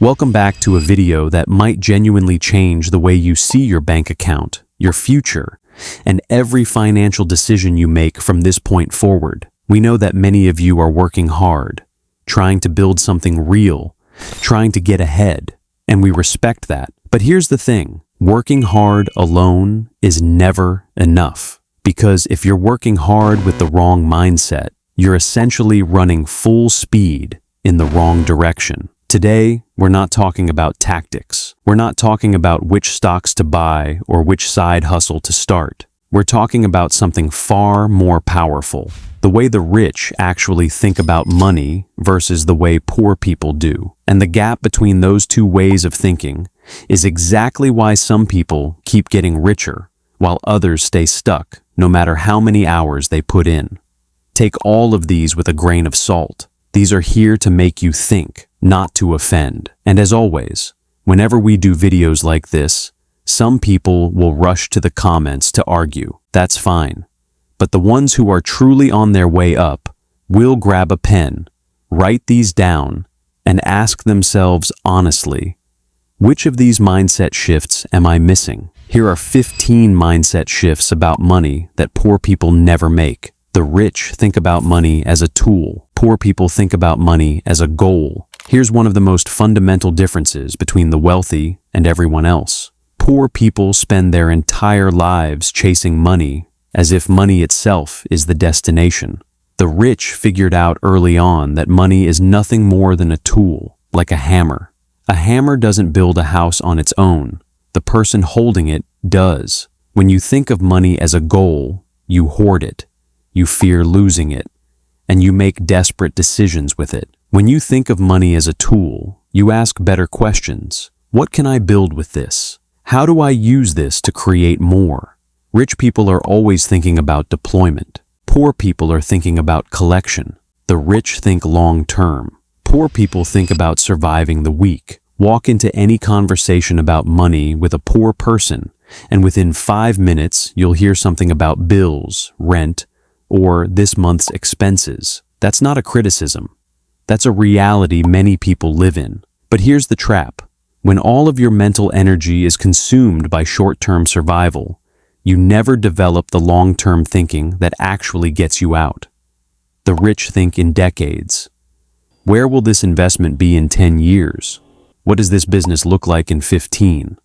Welcome back to a video that might genuinely change the way you see your bank account, your future, and every financial decision you make from this point forward. We know that many of you are working hard, trying to build something real, trying to get ahead, and we respect that. But here's the thing, working hard alone is never enough. Because if you're working hard with the wrong mindset, you're essentially running full speed in the wrong direction. Today, we're not talking about tactics. We're not talking about which stocks to buy or which side hustle to start. We're talking about something far more powerful. The way the rich actually think about money versus the way poor people do. And the gap between those two ways of thinking is exactly why some people keep getting richer, while others stay stuck, no matter how many hours they put in. Take all of these with a grain of salt. These are here to make you think, not to offend. And as always, whenever we do videos like this, some people will rush to the comments to argue. That's fine. But the ones who are truly on their way up will grab a pen, write these down, and ask themselves honestly, which of these mindset shifts am I missing? Here are 15 mindset shifts about money that poor people never make. The rich think about money as a tool. Poor people think about money as a goal. Here's one of the most fundamental differences between the wealthy and everyone else. Poor people spend their entire lives chasing money as if money itself is the destination. The rich figured out early on that money is nothing more than a tool, like a hammer. A hammer doesn't build a house on its own. The person holding it does. When you think of money as a goal, you hoard it, you fear losing it, and you make desperate decisions with it. When you think of money as a tool, you ask better questions. What can I build with this? How do I use this to create more? Rich people are always thinking about deployment. Poor people are thinking about collection. The rich think long-term. Poor people think about surviving the week. Walk into any conversation about money with a poor person, and within 5 minutes, you'll hear something about bills, rent, or this month's expenses. That's not a criticism. That's a reality many people live in. But here's the trap. When all of your mental energy is consumed by short-term survival, you never develop the long-term thinking that actually gets you out. The rich think in decades. Where will this investment be in 10 years? What does this business look like in 15?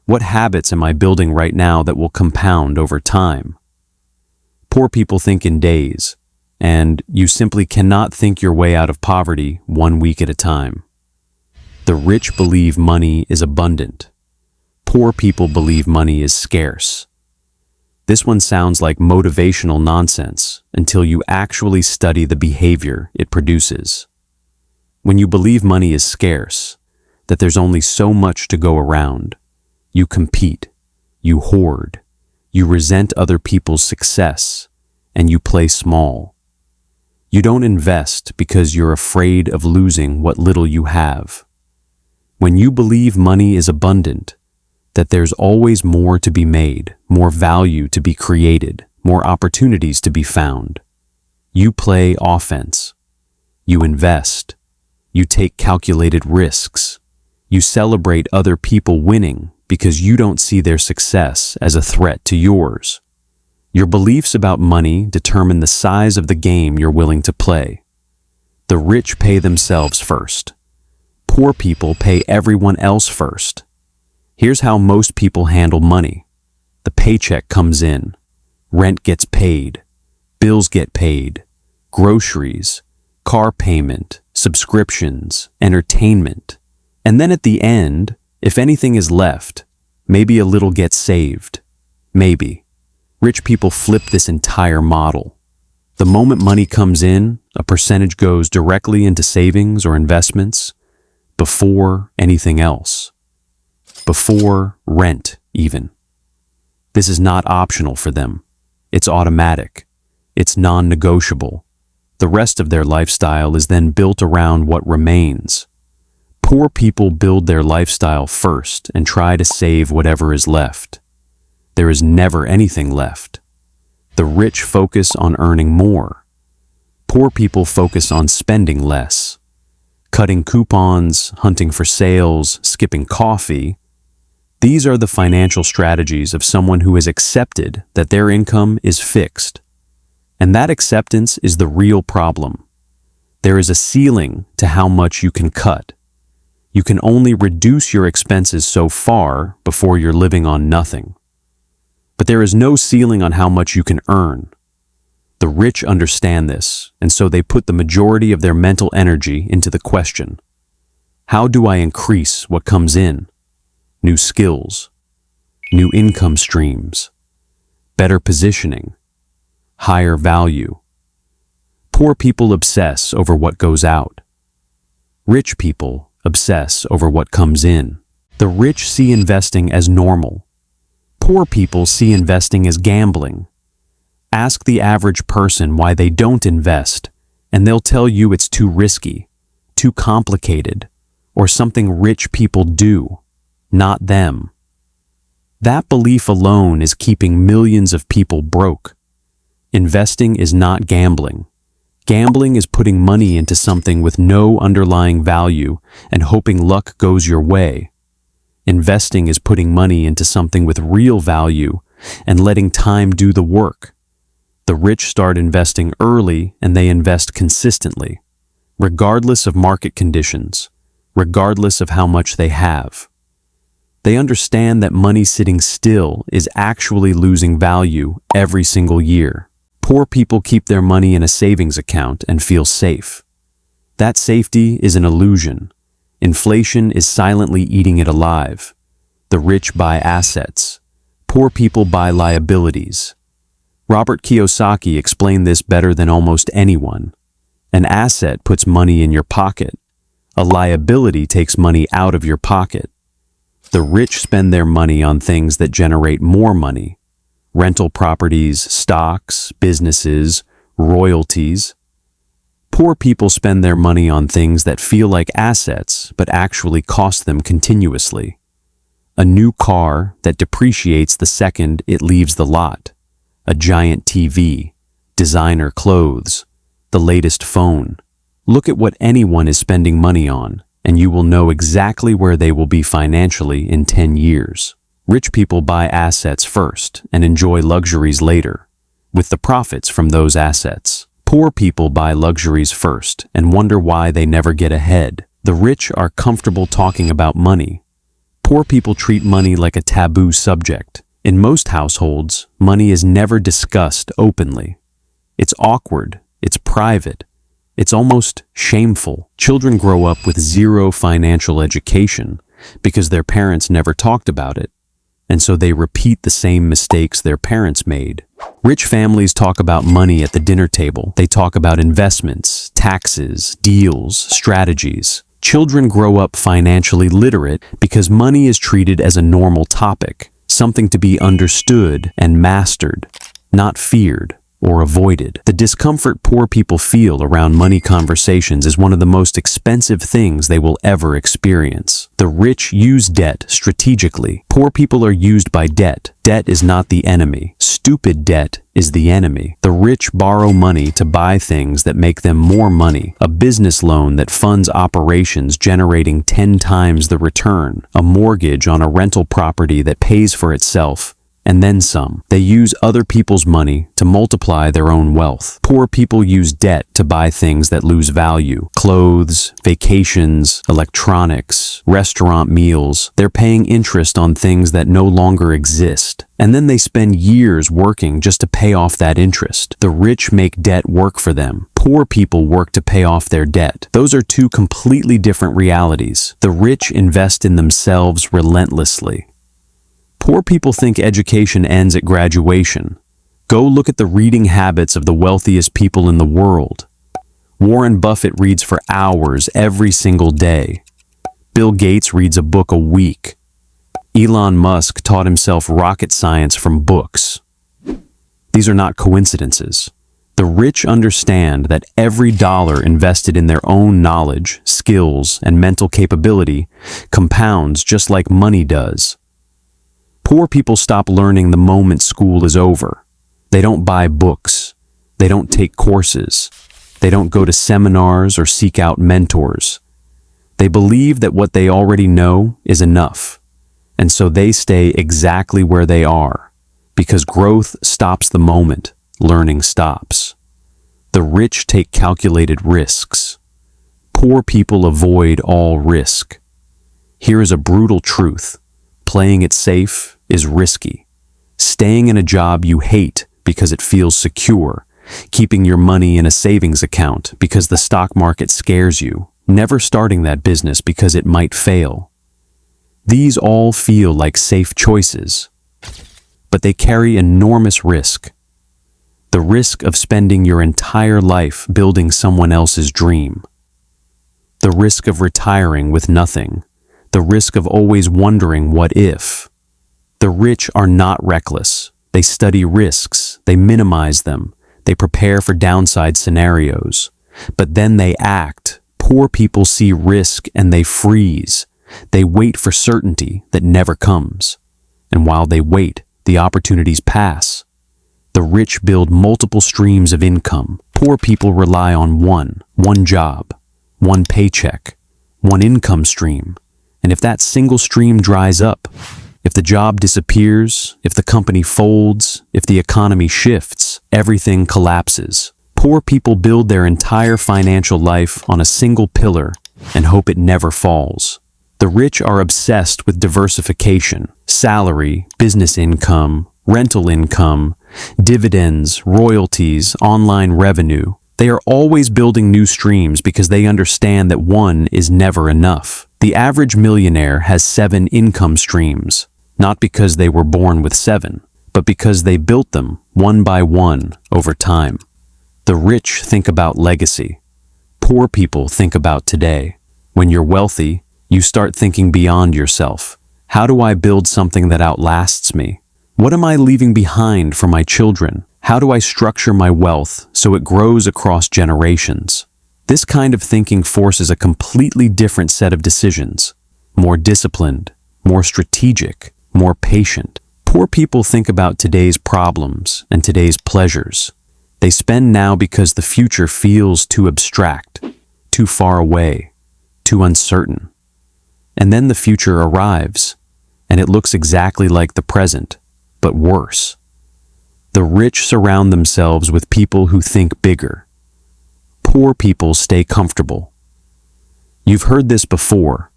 What habits am I building right now that will compound over time? Poor people think in days, and you simply cannot think your way out of poverty 1 week at a time. The rich believe money is abundant. Poor people believe money is scarce. This one sounds like motivational nonsense until you actually study the behavior it produces. When you believe money is scarce, that there's only so much to go around, you compete, you hoard, you resent other people's success, and you play small. You don't invest because you're afraid of losing what little you have. When you believe money is abundant, that there's always more to be made, more value to be created, more opportunities to be found, you play offense. You invest. You take calculated risks. You celebrate other people winning because you don't see their success as a threat to yours. Your beliefs about money determine the size of the game you're willing to play. The rich pay themselves first. Poor people pay everyone else first. Here's how most people handle money. The paycheck comes in. Rent gets paid. Bills get paid. Groceries, car payment, subscriptions, entertainment. And then at the end, if anything is left, maybe a little gets saved. Maybe. Rich people flip this entire model. The moment money comes in, a percentage goes directly into savings or investments before anything else. Before rent, even. This is not optional for them. It's automatic. It's non-negotiable. The rest of their lifestyle is then built around what remains. Poor people build their lifestyle first and try to save whatever is left. There is never anything left. The rich focus on earning more. Poor people focus on spending less. cutting coupons, hunting for sales, skipping coffee. These are the financial strategies of someone who has accepted that their income is fixed. And that acceptance is the real problem. There is a ceiling to how much you can cut. You can only reduce your expenses so far before you're living on nothing. But there is no ceiling on how much you can earn. The rich understand this, and so they put the majority of their mental energy into the question: how do I increase what comes in? New skills, new income streams, better positioning, higher value. Poor people obsess over what goes out. Rich people obsess over what comes in. The rich see investing as normal. Poor people see investing as gambling. Ask the average person why they don't invest, and they'll tell you it's too risky, too complicated, or something rich people do, not them. That belief alone is keeping millions of people broke. Investing is not gambling. Gambling is putting money into something with no underlying value and hoping luck goes your way. Investing is putting money into something with real value and letting time do the work. The rich start investing early and they invest consistently, regardless of market conditions, regardless of how much they have. They understand that money sitting still is actually losing value every single year. Poor people keep their money in a savings account and feel safe. That safety is an illusion. Inflation is silently eating it alive. The rich buy assets. Poor people buy liabilities. Robert Kiyosaki explained this better than almost anyone. An asset puts money in your pocket. A liability takes money out of your pocket. The rich spend their money on things that generate more money. Rental properties, stocks, businesses, royalties. Poor people spend their money on things that feel like assets but actually cost them continuously. A new car that depreciates the second it leaves the lot. A giant TV, designer clothes, the latest phone. Look at what anyone is spending money on, and you will know exactly where they will be financially in 10 years. Rich people buy assets first and enjoy luxuries later, with the profits from those assets. Poor people buy luxuries first and wonder why they never get ahead. The rich are comfortable talking about money. Poor people treat money like a taboo subject. In most households, money is never discussed openly. It's awkward, it's private, it's almost shameful. Children grow up with zero financial education because their parents never talked about it, and so they repeat the same mistakes their parents made. Rich families talk about money at the dinner table. They talk about investments, taxes, deals, strategies. Children grow up financially literate because money is treated as a normal topic, something to be understood and mastered, not feared or avoided. The discomfort poor people feel around money conversations is one of the most expensive things they will ever experience. The rich use debt strategically. Poor people are used by debt. Debt is not the enemy. Stupid debt is the enemy. The rich borrow money to buy things that make them more money. A business loan that funds operations generating 10 times the return. A mortgage on a rental property that pays for itself and then some. They use other people's money to multiply their own wealth. Poor people use debt to buy things that lose value. Clothes, vacations, electronics, restaurant meals. They're paying interest on things that no longer exist. And then they spend years working just to pay off that interest. The rich make debt work for them. Poor people work to pay off their debt. Those are two completely different realities. The rich invest in themselves relentlessly. Poor people think education ends at graduation. Go look at the reading habits of the wealthiest people in the world. Warren Buffett reads for hours every single day. Bill Gates reads a book a week. Elon Musk taught himself rocket science from books. These are not coincidences. The rich understand that every dollar invested in their own knowledge, skills, and mental capability compounds just like money does. Poor people stop learning the moment school is over. They don't buy books. They don't take courses. They don't go to seminars or seek out mentors. They believe that what they already know is enough, and so they stay exactly where they are, because growth stops the moment learning stops. The rich take calculated risks. Poor people avoid all risk. Here is a brutal truth. Playing it safe is risky. Staying in a job you hate because it feels secure, keeping your money in a savings account because the stock market scares you, never starting that business because it might fail. These all feel like safe choices, but they carry enormous risk. The risk of spending your entire life building someone else's dream. The risk of retiring with nothing. The risk of always wondering what if. The rich are not reckless. They study risks. They minimize them. They prepare for downside scenarios. But then they act. Poor people see risk and they freeze. They wait for certainty that never comes. And while they wait, the opportunities pass. The rich build multiple streams of income. Poor people rely on one job, one paycheck, one income stream. And if that single stream dries up, if the job disappears, if the company folds, if the economy shifts, everything collapses. Poor people build their entire financial life on a single pillar and hope it never falls. The rich are obsessed with diversification, salary, business income, rental income, dividends, royalties, online revenue. They are always building new streams because they understand that one is never enough. The average millionaire has 7 income streams, not because they were born with 7, but because they built them one by one over time. The rich think about legacy. Poor people think about today. When you're wealthy, you start thinking beyond yourself. How do I build something that outlasts me? What am I leaving behind for my children? How do I structure my wealth so it grows across generations? This kind of thinking forces a completely different set of decisions. More disciplined, more strategic, more patient. Poor people think about today's problems and today's pleasures. They spend now because the future feels too abstract, too far away, too uncertain. And then the future arrives, and it looks exactly like the present, but worse. The rich surround themselves with people who think bigger. Poor people stay comfortable. You've heard this before.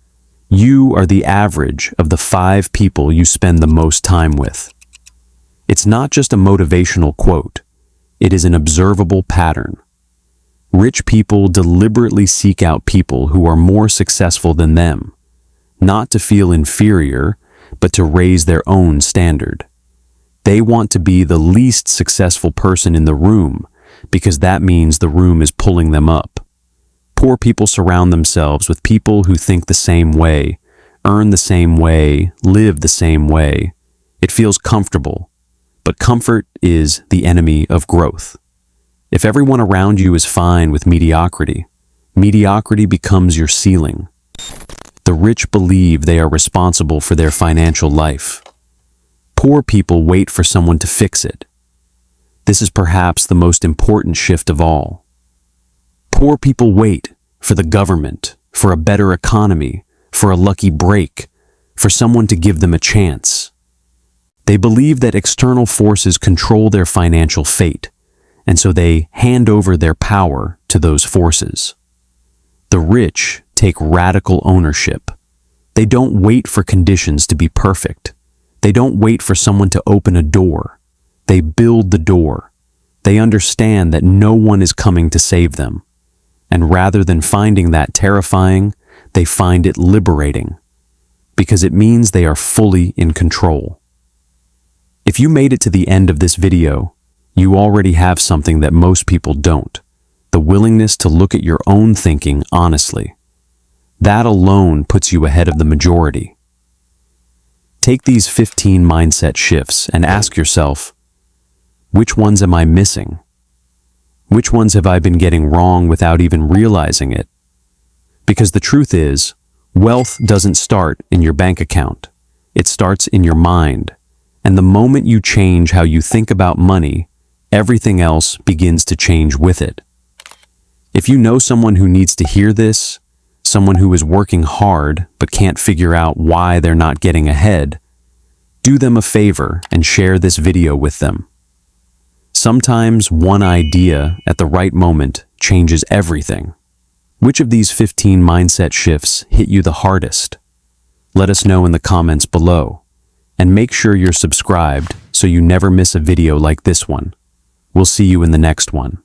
You are the average of the 5 people you spend the most time with. It's not just a motivational quote. It is an observable pattern. Rich people deliberately seek out people who are more successful than them, not to feel inferior, but to raise their own standard. They want to be the least successful person in the room because that means the room is pulling them up. Poor people surround themselves with people who think the same way, earn the same way, live the same way. It feels comfortable, but comfort is the enemy of growth. If everyone around you is fine with mediocrity, mediocrity becomes your ceiling. The rich believe they are responsible for their financial life. Poor people wait for someone to fix it. This is perhaps the most important shift of all. Poor people wait for the government, for a better economy, for a lucky break, for someone to give them a chance. They believe that external forces control their financial fate, and so they hand over their power to those forces. The rich take radical ownership. They don't wait for conditions to be perfect. They don't wait for someone to open a door. They build the door. They understand that no one is coming to save them. And rather than finding that terrifying, they find it liberating, because it means they are fully in control. If you made it to the end of this video, you already have something that most people don't: the willingness to look at your own thinking honestly. That alone puts you ahead of the majority. Take these 15 mindset shifts and ask yourself, which ones am I missing? Which ones have I been getting wrong without even realizing it? Because the truth is, wealth doesn't start in your bank account. It starts in your mind. And the moment you change how you think about money, everything else begins to change with it. If you know someone who needs to hear this, someone who is working hard but can't figure out why they're not getting ahead, do them a favor and share this video with them. Sometimes one idea at the right moment changes everything. Which of these 15 mindset shifts hit you the hardest? Let us know in the comments below. And make sure you're subscribed so you never miss a video like this one. We'll see you in the next one.